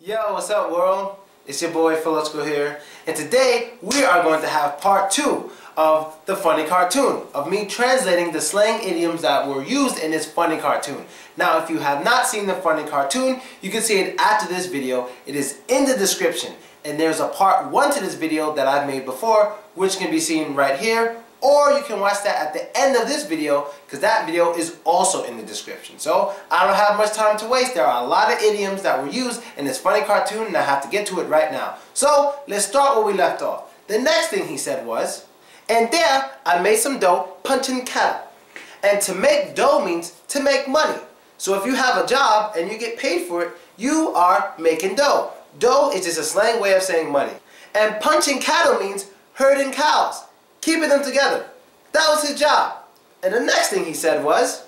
Yo, what's up world? It's your boy Philochko here, and today we are going to have part 2 of the funny cartoon, of me translating the slang idioms that were used in this funny cartoon. Now if you have not seen the funny cartoon, you can see it after this video. It is in the description, and there's a part 1 to this video that I've made before, which can be seen right here, or you can watch that at the end of this video, because that video is also in the description. So I don't have much time to waste. There are a lot of idioms that were used in this funny cartoon, and I have to get to it right now. So let's start where we left off. The next thing he said was, "And there I made some dough punching cattle." And to make dough means to make money. So if you have a job and you get paid for it, you are making dough. Dough is just a slang way of saying money. And punching cattle means herding cows, keeping them together. That was his job. And the next thing he said was,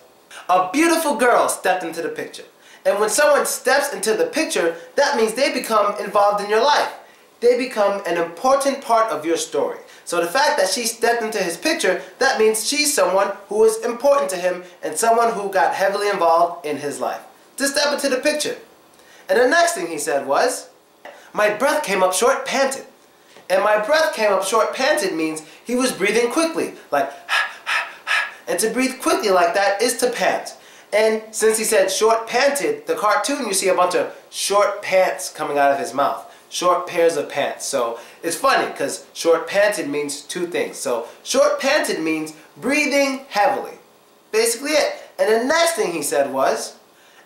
"A beautiful girl stepped into the picture." And when someone steps into the picture, that means they become involved in your life. They become an important part of your story. So the fact that she stepped into his picture, that means she's someone who is important to him and someone who got heavily involved in his life. To step into the picture. And the next thing he said was, "My breath came up short panted." And my breath came up short panted means he was breathing quickly, like and to breathe quickly like that is to pant. And since he said short panted, the cartoon you see a bunch of short pants coming out of his mouth. Short pairs of pants. So it's funny because short panted means two things. So short panted means breathing heavily. Basically it. And the next thing he said was,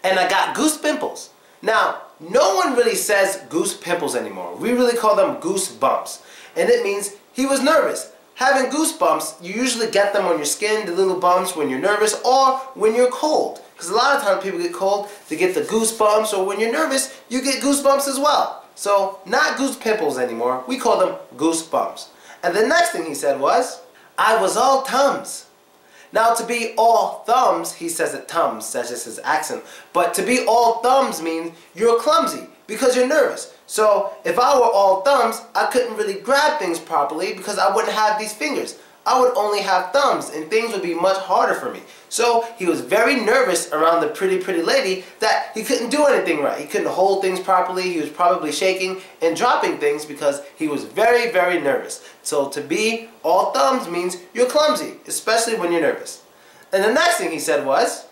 "And I got goose pimples." Now, no one really says goose pimples anymore. We really call them goose bumps. And it means he was nervous. Having goosebumps, you usually get them on your skin, the little bumps when you're nervous or when you're cold. Because a lot of times people get cold, they get the goosebumps, or when you're nervous, you get goosebumps as well. So, not goose pimples anymore, we call them goosebumps. And the next thing he said was, "I was all thumbs." Now to be all thumbs, he says it tums, that's just his accent. But to be all thumbs means you're clumsy because you're nervous. So if I were all thumbs, I couldn't really grab things properly because I wouldn't have these fingers. I would only have thumbs and things would be much harder for me. So he was very nervous around the pretty lady that he couldn't do anything right. He couldn't hold things properly. He was probably shaking and dropping things because he was very nervous. So to be all thumbs means you're clumsy, especially when you're nervous. And the next thing he said was,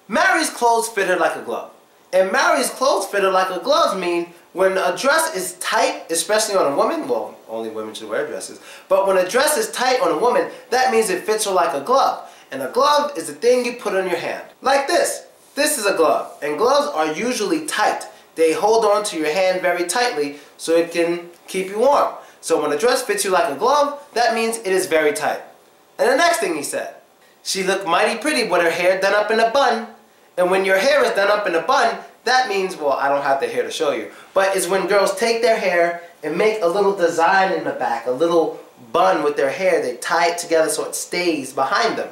"Mary's clothes fit her like a glove." And Mary's clothes fit her like a glove mean when a dress is tight, especially on a woman, well, only women should wear dresses, but when a dress is tight on a woman, that means it fits her like a glove. And a glove is the thing you put on your hand. Like this. This is a glove. And gloves are usually tight. They hold on to your hand very tightly so it can keep you warm. So when a dress fits you like a glove, that means it is very tight. And the next thing he said, "She looked mighty pretty with her hair done up in a bun." And when your hair is done up in a bun, that means, well, I don't have the hair to show you, but it's when girls take their hair and make a little design in the back, a little bun with their hair. They tie it together so it stays behind them.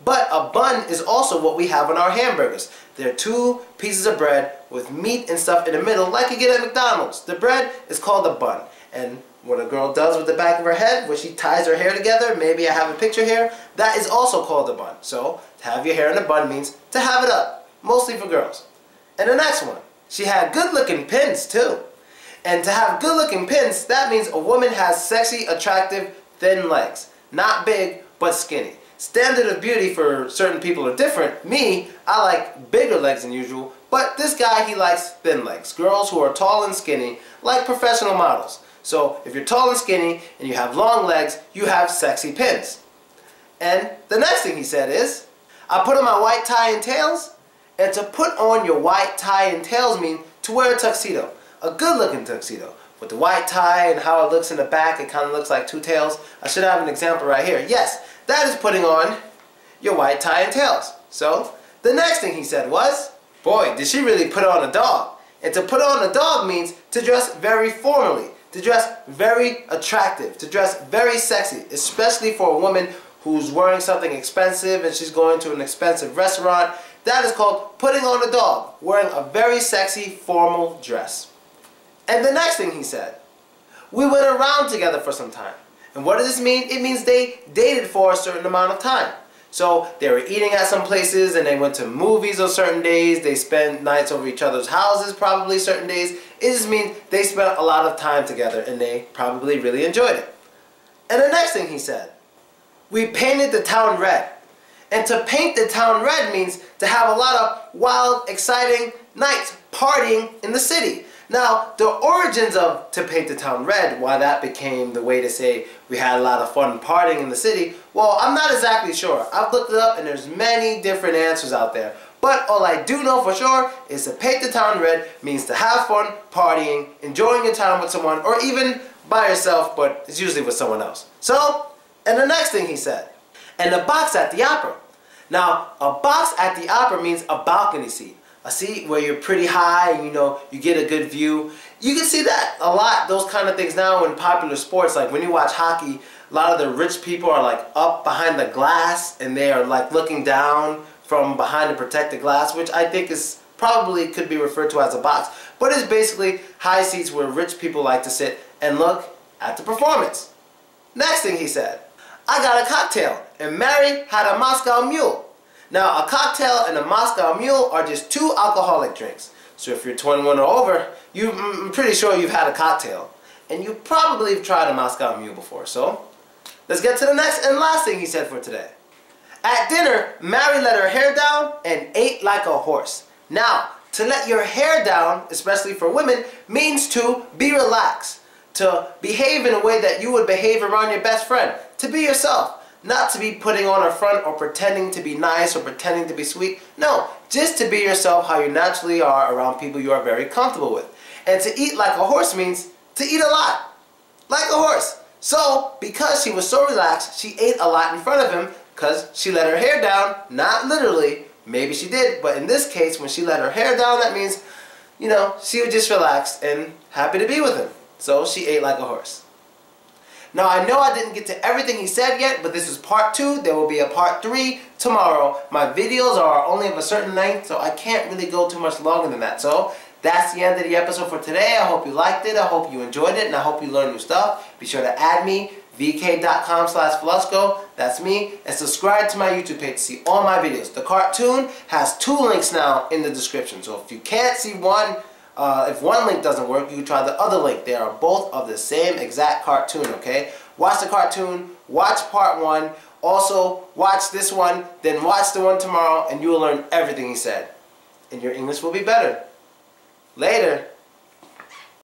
But a bun is also what we have on our hamburgers. They're two pieces of bread with meat and stuff in the middle, like you get at McDonald's. The bread is called a bun. And what a girl does with the back of her head, where she ties her hair together, maybe I have a picture here, that is also called a bun. So, to have your hair in a bun means to have it up, mostly for girls. And the next one, "She had good-looking pins too." And to have good-looking pins, that means a woman has sexy, attractive, thin legs. Not big, but skinny. Standard of beauty for certain people are different. Me, I like bigger legs than usual, but this guy, he likes thin legs. Girls who are tall and skinny, like professional models. So if you're tall and skinny and you have long legs, you have sexy pins. And the next thing he said is, "I put on my white tie and tails." And to put on your white tie and tails mean to wear a tuxedo. A good-looking tuxedo. With the white tie and how it looks in the back, it kind of looks like two tails. I should have an example right here. Yes, that is putting on your white tie and tails. So, the next thing he said was, "Boy, did she really put on a dog." And to put on a dog means to dress very formally. To dress very attractive. To dress very sexy. Especially for a woman who's wearing something expensive and she's going to an expensive restaurant. That is called putting on a dog, wearing a very sexy formal dress. And the next thing he said, "We went around together for some time." And what does this mean? It means they dated for a certain amount of time. So they were eating at some places, and they went to movies on certain days. They spent nights over each other's houses probably certain days. It just means they spent a lot of time together, and they probably really enjoyed it. And the next thing he said, we painted the town red. And to paint the town red means to have a lot of wild, exciting nights partying in the city. Now, the origins of to paint the town red, why that became the way to say we had a lot of fun partying in the city, well, I'm not exactly sure. I've looked it up and there's many different answers out there. But all I do know for sure is to paint the town red means to have fun partying, enjoying your time with someone, or even by yourself, but it's usually with someone else. So, and the next thing he said, and a box at the opera. Now, a box at the opera means a balcony seat. A seat where you're pretty high and you get a good view. You can see that a lot, those kind of things now in popular sports. Like when you watch hockey, a lot of the rich people are like up behind the glass and they are like looking down from behind to protect the glass, which I think is probably could be referred to as a box. But it's basically high seats where rich people like to sit and look at the performance. Next thing he said, I got a cocktail and Mary had a Moscow Mule. Now, a cocktail and a Moscow Mule are just two alcoholic drinks. So if you're 21 or over, I'm pretty sure you've had a cocktail. And you probably have tried a Moscow Mule before. So, let's get to the next and last thing he said for today. At dinner, Mary let her hair down and ate like a horse. Now, to let your hair down, especially for women, means to be relaxed. To behave in a way that you would behave around your best friend. To be yourself. Not to be putting on a front or pretending to be nice or pretending to be sweet. No, just to be yourself how you naturally are around people you are very comfortable with. And to eat like a horse means to eat a lot. Like a horse. So, because she was so relaxed, she ate a lot in front of him because she let her hair down. Not literally. Maybe she did. But in this case, when she let her hair down, that means, she was just relaxed and happy to be with him. So, she ate like a horse. Now, I know I didn't get to everything he said yet, but this is part 2. There will be a part 3 tomorrow. My videos are only of a certain length, so I can't really go too much longer than that. So, that's the end of the episode for today. I hope you liked it. I hope you enjoyed it, and I hope you learned new stuff. Be sure to add me, vk.com/Philochko. That's me. And subscribe to my YouTube page to see all my videos. The cartoon has 2 links now in the description. So, if you can't see one, if one link doesn't work, you can try the other link. They are both of the same exact cartoon, okay? Watch the cartoon, watch part 1, also watch this one, then watch the one tomorrow, and you will learn everything he said. And your English will be better. Later.